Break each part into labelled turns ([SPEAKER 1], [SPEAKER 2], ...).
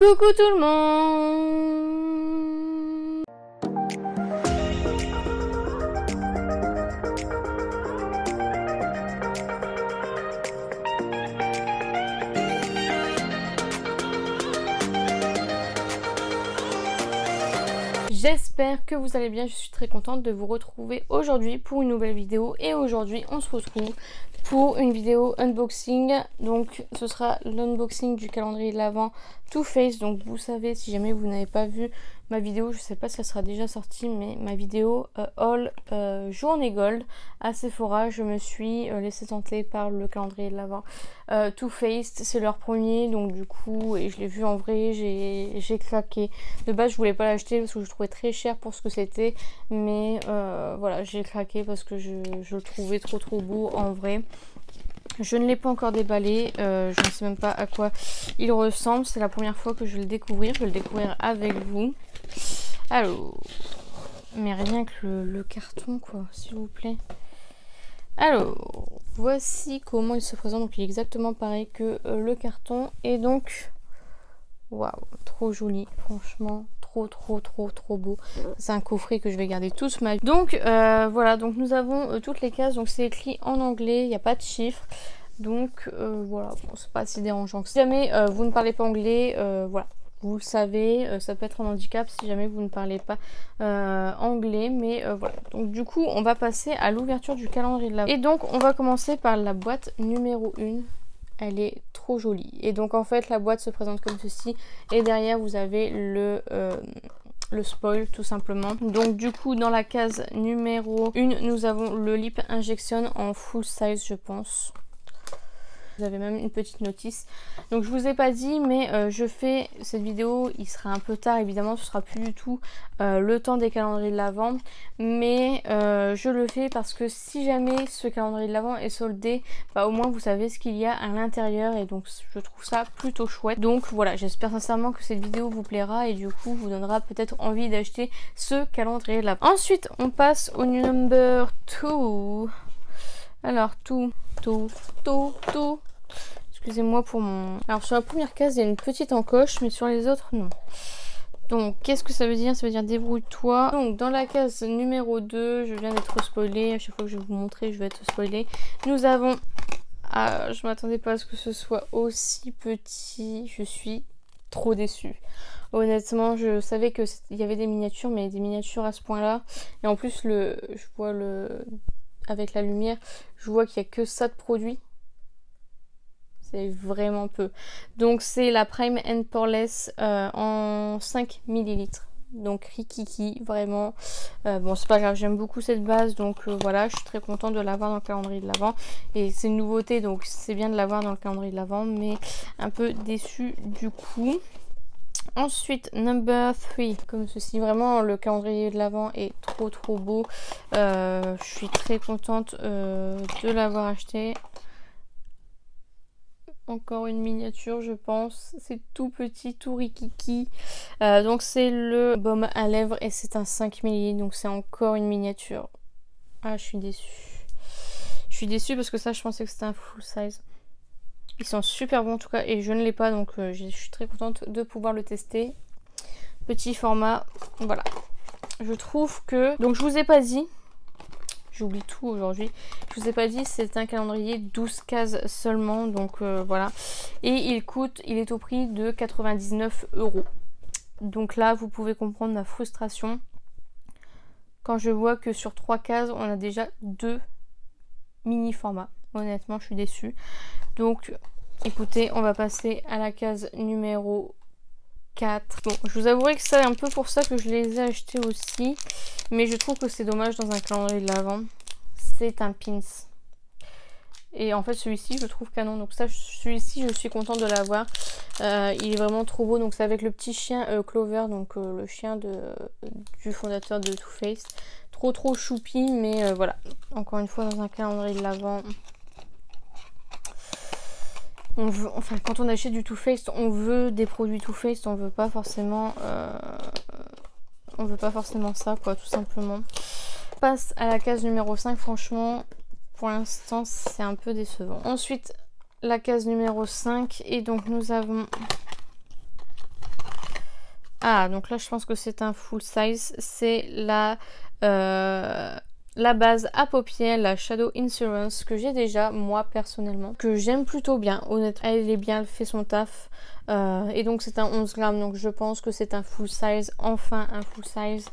[SPEAKER 1] Coucou tout le monde. J'espère que vous allez bien, je suis très contente de vous retrouver aujourd'hui pour une nouvelle vidéo. Et aujourd'hui on se retrouve pour une vidéo unboxing. Donc ce sera l'unboxing du calendrier de l'Avent Too Faced. Donc vous savez, si jamais vous n'avez pas vu ma vidéo, je sais pas si elle sera déjà sortie, mais ma vidéo haul journée gold à Sephora, je me suis laissée tenter par le calendrier de l'Avent Too Faced. C'est leur premier, donc du coup, et je l'ai vu en vrai, j'ai claqué. De base je voulais pas l'acheter parce que je trouvais très cher pour ce que c'était, mais voilà, j'ai claqué parce que je le trouvais trop beau en vrai. Je ne l'ai pas encore déballé, je ne sais même pas à quoi il ressemble, c'est la première fois que je vais le découvrir, je vais le découvrir avec vous. Alors, mais rien que le carton quoi, s'il vous plaît. Alors, voici comment il se présente, donc il est exactement pareil que le carton, et donc, waouh, trop joli, franchement. Trop beau. C'est un coffret que je vais garder toute ma vie. Donc voilà, donc nous avons toutes les cases, donc c'est écrit en anglais, il n'y a pas de chiffres. Donc voilà, bon, c'est pas si dérangeant que ça. Si jamais vous ne parlez pas anglais, voilà, vous le savez, ça peut être un handicap si jamais vous ne parlez pas anglais, mais voilà. Donc du coup, on va passer à l'ouverture du calendrier de l'Avent. Et donc on va commencer par la boîte numéro 1. Elle est trop jolie. Et donc en fait la boîte se présente comme ceci. Et derrière vous avez le spoil tout simplement. Donc du coup dans la case numéro 1 nous avons le Lip Injection en full size je pense. Vous avez même une petite notice. Donc je vous ai pas dit, mais je fais cette vidéo, il sera un peu tard évidemment, ce sera plus du tout le temps des calendriers de l'Avent, mais je le fais parce que si jamais ce calendrier de l'Avent est soldé, bah au moins vous savez ce qu'il y a à l'intérieur, et donc je trouve ça plutôt chouette. Donc voilà, j'espère sincèrement que cette vidéo vous plaira et du coup vous donnera peut-être envie d'acheter ce calendrier de l'Avent. Ensuite on passe au number 2. Alors tout. Excusez-moi pour mon... Alors sur la première case il y a une petite encoche, mais sur les autres non. Donc qu'est-ce que ça veut dire? Ça veut dire débrouille-toi. Donc dans la case numéro 2, je viens d'être spoilée. À chaque fois que je vais vous montrer, je vais être spoilée. Nous avons... Ah, je m'attendais pas à ce que ce soit aussi petit. Je suis trop déçue. Honnêtement, je savais qu'il y avait des miniatures, mais des miniatures à ce point-là. Et en plus, je vois avec la lumière, je vois qu'il n'y a que ça de produit. C'est vraiment peu. Donc c'est la Prime and Poreless en 5 ml. Donc Rikiki, vraiment. Bon, c'est pas grave, j'aime beaucoup cette base. Donc voilà, je suis très contente de l'avoir dans le calendrier de l'Avent. Et c'est une nouveauté, donc c'est bien de l'avoir dans le calendrier de l'Avent. Mais un peu déçue du coup. Ensuite, number 3, comme ceci, vraiment le calendrier de l'Avent est trop beau. Je suis très contente de l'avoir acheté. Encore une miniature je pense, c'est tout petit, tout rikiki. Donc c'est le baume à lèvres et c'est un 5 ml, donc c'est encore une miniature. Ah, je suis déçue. Je suis déçue parce que ça je pensais que c'était un full size. Ils sont super bons en tout cas et je ne l'ai pas, donc je suis très contente de pouvoir le tester. Petit format, voilà. Je trouve que... Donc je vous ai pas dit, j'oublie tout aujourd'hui, je vous ai pas dit, c'est un calendrier 12 cases seulement, donc voilà. Et il est au prix de 99 €. Donc là vous pouvez comprendre ma frustration quand je vois que sur 3 cases on a déjà 2 mini formats. Honnêtement je suis déçue. Donc écoutez, on va passer à la case numéro 4. Bon, je vous avouerai que c'est un peu pour ça que je les ai achetés aussi, mais je trouve que c'est dommage dans un calendrier de l'Avent. C'est un pins. Et en fait celui-ci je trouve canon, donc ça, celui-ci je suis contente de l'avoir. Il est vraiment trop beau, donc c'est avec le petit chien Clover, donc le chien du fondateur de Too Faced. Trop choupi, mais voilà, encore une fois dans un calendrier de l'Avent. Enfin, quand on achète du Too Faced, on veut des produits Too Faced, on veut pas forcément ça quoi, tout simplement. On passe à la case numéro 5, franchement pour l'instant c'est un peu décevant. Ensuite la case numéro 5, et donc nous avons Ah, donc là je pense que c'est un full size. C'est la base à paupières, la Shadow Insurance, que j'ai déjà moi personnellement, que j'aime plutôt bien. Honnêtement, elle est bien, elle fait son taf. Et donc c'est un 11 grammes, donc je pense que c'est un full size. Enfin un full size,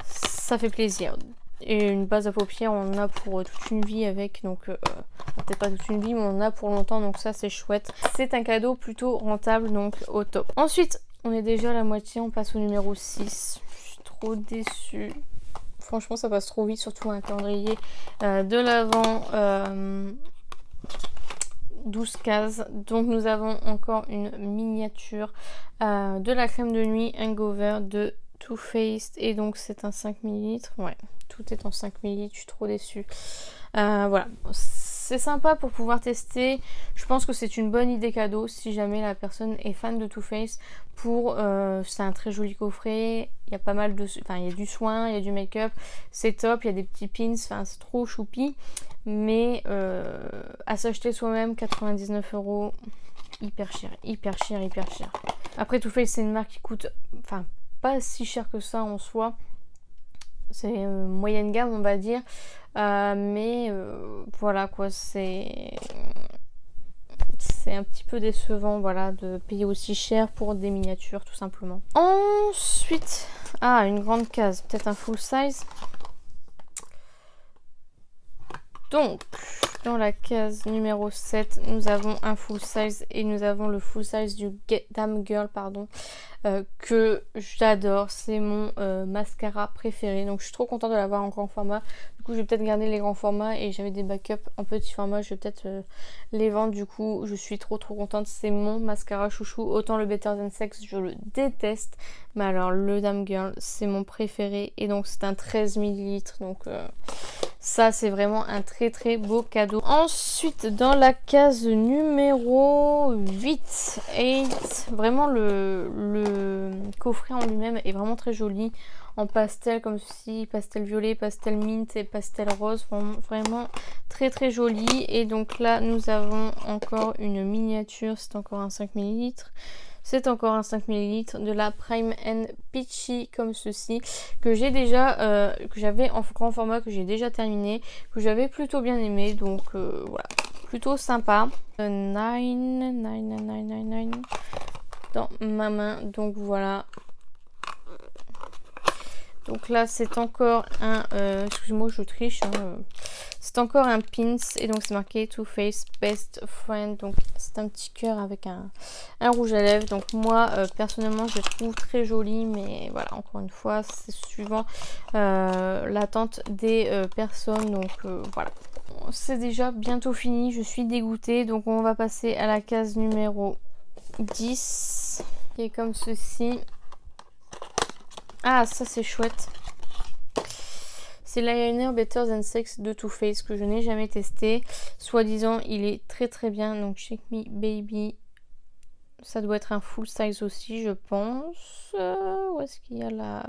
[SPEAKER 1] ça fait plaisir. Et une base à paupières, on en a pour toute une vie avec, donc peut-être pas toute une vie, mais on en a pour longtemps, donc ça c'est chouette. C'est un cadeau plutôt rentable, donc au top. Ensuite, on est déjà à la moitié, on passe au numéro 6. Je suis trop déçue. Franchement, ça passe trop vite, surtout un calendrier de l'Avent. 12 cases. Donc nous avons encore une miniature de la crème de nuit Hangover de Too Faced. Et donc c'est un 5 ml. Ouais, tout est en 5 ml. Je suis trop déçue. Voilà. C'est sympa pour pouvoir tester. Je pense que c'est une bonne idée cadeau si jamais la personne est fan de Too Faced. C'est un très joli coffret. Il y a pas mal de... Enfin, il y a du soin, il y a du make-up. C'est top. Il y a des petits pins. Enfin, c'est trop choupi. Mais à s'acheter soi-même, 99 €, hyper cher, hyper cher, hyper cher. Après, Too Faced, c'est une marque qui coûte, enfin, pas si cher que ça en soi. C'est moyenne gamme, on va dire. Mais voilà quoi, c'est un petit peu décevant, voilà, de payer aussi cher pour des miniatures, tout simplement. Ensuite, une grande case, peut-être un full size. Donc, dans la case numéro 7, nous avons un full size et nous avons le full size du Damn Girl, pardon, que j'adore. C'est mon mascara préféré. Donc, je suis trop contente de l'avoir en grand format. Du coup, je vais peut-être garder les grands formats et j'avais des backups en petit format. Je vais peut-être les vendre. Du coup, je suis trop contente. C'est mon mascara chouchou. Autant le Better Than Sex, je le déteste. Mais alors, le Damn Girl, c'est mon préféré. Et donc, c'est un 13 ml. Donc... ça, c'est vraiment un très beau cadeau. Ensuite, dans la case numéro 8, vraiment le coffret en lui-même est vraiment très joli. En pastel comme ceci, pastel violet, pastel mint et pastel rose. Vraiment très joli. Et donc là, nous avons encore une miniature. C'est encore un 5 ml. C'est encore un 5 ml de la Prime and Peachy comme ceci, que j'ai déjà, que j'avais en grand format, que j'ai déjà terminé, que j'avais plutôt bien aimé. Donc voilà, plutôt sympa. 9 dans ma main. Donc voilà. Donc là, c'est encore un... excuse-moi, je triche. C'est encore un pins. Et donc, c'est marqué Too Faced Best Friend. Donc, c'est un petit cœur avec un rouge à lèvres. Donc, moi, personnellement, je le trouve très joli. Mais voilà, encore une fois, c'est suivant l'attente des personnes. Donc, voilà. C'est déjà bientôt fini. Je suis dégoûtée. Donc, on va passer à la case numéro 10. Qui est comme ceci. Ah, ça c'est chouette. C'est l'eyeliner Better Than Sex de Too Faced que je n'ai jamais testé. Soi-disant, il est très bien. Donc, Shake Me Baby. Ça doit être un full size aussi, je pense. Où est-ce qu'il y a la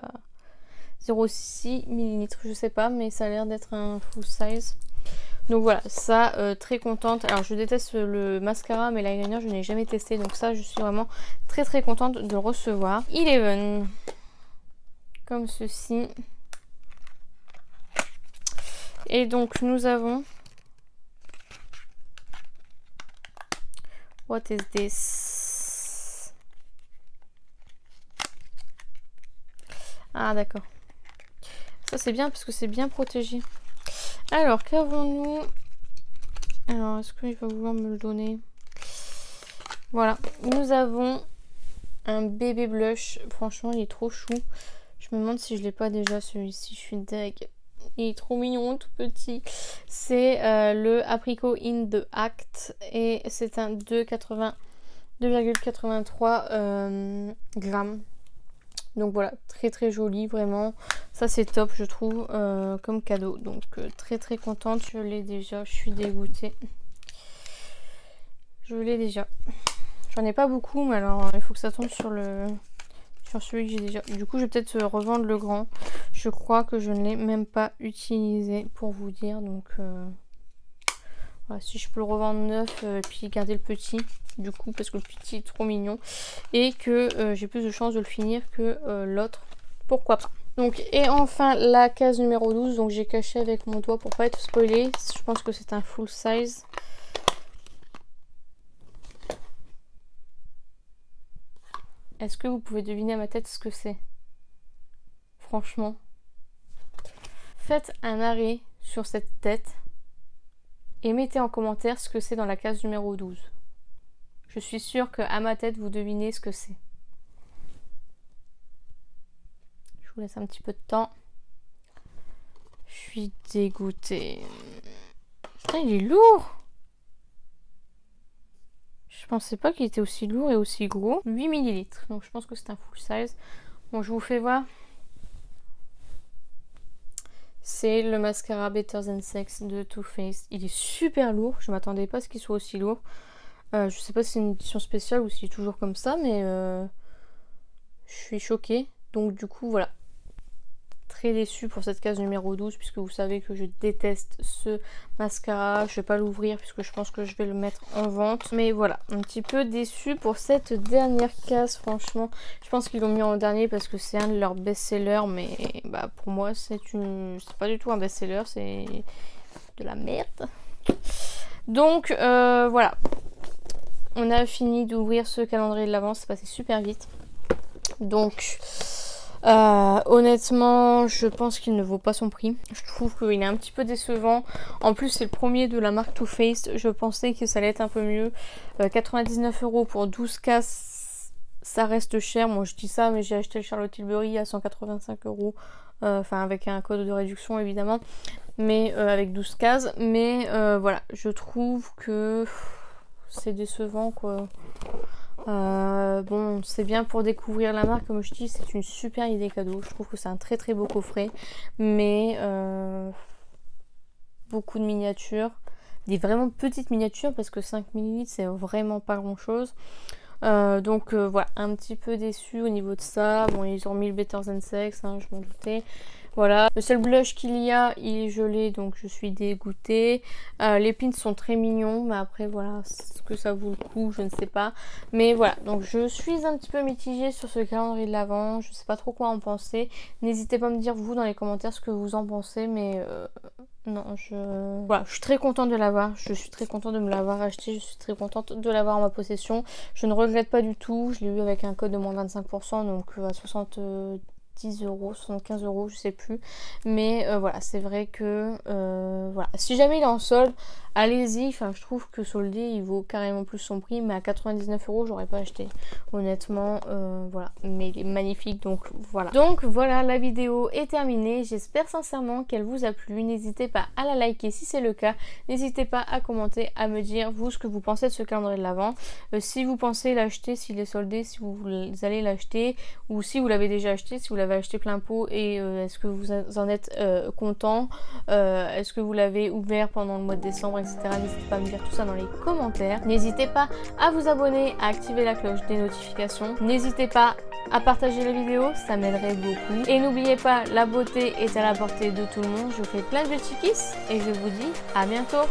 [SPEAKER 1] 0,6 ml? Je sais pas, mais ça a l'air d'être un full size. Donc voilà, ça, très contente. Alors, je déteste le mascara, mais l'eyeliner, je n'ai jamais testé. Donc ça, je suis vraiment très contente de le recevoir. 11. Comme ceci. Et donc nous avons what is this? Ah d'accord. Ça c'est bien parce que c'est bien protégé. Alors qu'avons-nous? Alors est-ce qu'il va vouloir me le donner? Voilà, nous avons un bébé blush. Franchement il est trop chou. Je me demande si je l'ai pas déjà celui-ci, je suis deg. Il est trop mignon, tout petit. C'est le Apricot in the Act et c'est un 2,83 grammes. Donc voilà, très joli, vraiment. Ça c'est top, je trouve, comme cadeau. Donc très contente, je l'ai déjà, je suis dégoûtée. Je l'ai déjà. J'en ai pas beaucoup, mais alors il faut que ça tombe sur celui que j'ai déjà. Du coup, je vais peut-être revendre le grand. Je crois que je ne l'ai même pas utilisé pour vous dire. Donc Voilà, si je peux le revendre neuf et puis garder le petit, du coup, parce que le petit est trop mignon. Et que j'ai plus de chances de le finir que l'autre, pourquoi pas. Donc, et enfin la case numéro 12, donc j'ai caché avec mon doigt pour pas être spoilé. Je pense que c'est un full size. Est-ce que vous pouvez deviner à ma tête ce que c'est? Franchement. Faites un arrêt sur cette tête et mettez en commentaire ce que c'est dans la case numéro 12. Je suis sûre qu'à ma tête, vous devinez ce que c'est. Je vous laisse un petit peu de temps. Je suis dégoûtée. Putain, il est lourd! Je pensais pas qu'il était aussi lourd et aussi gros. 8 ml. Donc je pense que c'est un full size. Bon, je vous fais voir. C'est le mascara Better Than Sex de Too Faced. Il est super lourd. Je m'attendais pas à ce qu'il soit aussi lourd. Je sais pas si c'est une édition spéciale ou si c'est toujours comme ça, mais je suis choquée. Donc du coup, voilà. Très déçue pour cette case numéro 12 puisque vous savez que je déteste ce mascara. Je vais pas l'ouvrir puisque je pense que je vais le mettre en vente. Mais voilà, un petit peu déçue pour cette dernière case, franchement. Je pense qu'ils l'ont mis en dernier parce que c'est un de leurs best-sellers, mais bah, pour moi c'est pas du tout un best-seller, c'est de la merde. Donc voilà, on a fini d'ouvrir ce calendrier de l'Avent, c'est passé super vite. Donc honnêtement, je pense qu'il ne vaut pas son prix. Je trouve qu'il est un petit peu décevant. En plus, c'est le premier de la marque Too Faced. Je pensais que ça allait être un peu mieux. 99 € pour 12 cases, ça reste cher. Moi, je dis ça, mais j'ai acheté le Charlotte Tilbury à 185 €. Enfin, avec un code de réduction, évidemment. Mais avec 12 cases. Mais voilà, je trouve que c'est décevant, quoi. Bon, c'est bien pour découvrir la marque, comme je dis, c'est une super idée cadeau. Je trouve que c'est un très très beau coffret, mais beaucoup de miniatures, des vraiment petites miniatures parce que 5 ml c'est vraiment pas grand chose. Donc voilà, un petit peu déçu au niveau de ça. Bon, ils ont mis le Better Than Sex, hein, je m'en doutais. Voilà, le seul blush qu'il y a, il est gelé, donc je suis dégoûtée. Les pins sont très mignons, mais après voilà, est-ce que ça vaut le coup, je ne sais pas. Mais voilà, donc je suis un petit peu mitigée sur ce calendrier de l'Avent, je sais pas trop quoi en penser. N'hésitez pas à me dire vous dans les commentaires ce que vous en pensez, mais non, voilà, je suis très contente de l'avoir, je suis très contente de me l'avoir acheté, je suis très contente de l'avoir en ma possession. Je ne regrette pas du tout, je l'ai eu avec un code de moins 25%, donc à 70 €, 75 €, je sais plus. Mais voilà, c'est vrai que voilà, si jamais il est en solde, allez-y. Enfin, je trouve que soldé, il vaut carrément plus son prix, mais à 99 €, j'aurais pas acheté. Honnêtement, voilà. Mais il est magnifique, donc voilà. Donc voilà, la vidéo est terminée. J'espère sincèrement qu'elle vous a plu. N'hésitez pas à la liker si c'est le cas. N'hésitez pas à commenter, à me dire vous ce que vous pensez de ce calendrier de l'Avent. Si vous pensez l'acheter, s'il est soldé, si vous allez l'acheter, ou si vous l'avez déjà acheté, si vous l'avez acheté plein pot, et est-ce que vous en êtes content, est-ce que vous l'avez ouvert pendant le mois de décembre, etc. N'hésitez pas à me dire tout ça dans les commentaires. N'hésitez pas à vous abonner, à activer la cloche des notifications. N'hésitez pas à partager la vidéo, ça m'aiderait beaucoup. Et n'oubliez pas, la beauté est à la portée de tout le monde. Je vous fais plein de petits kiss et je vous dis à bientôt.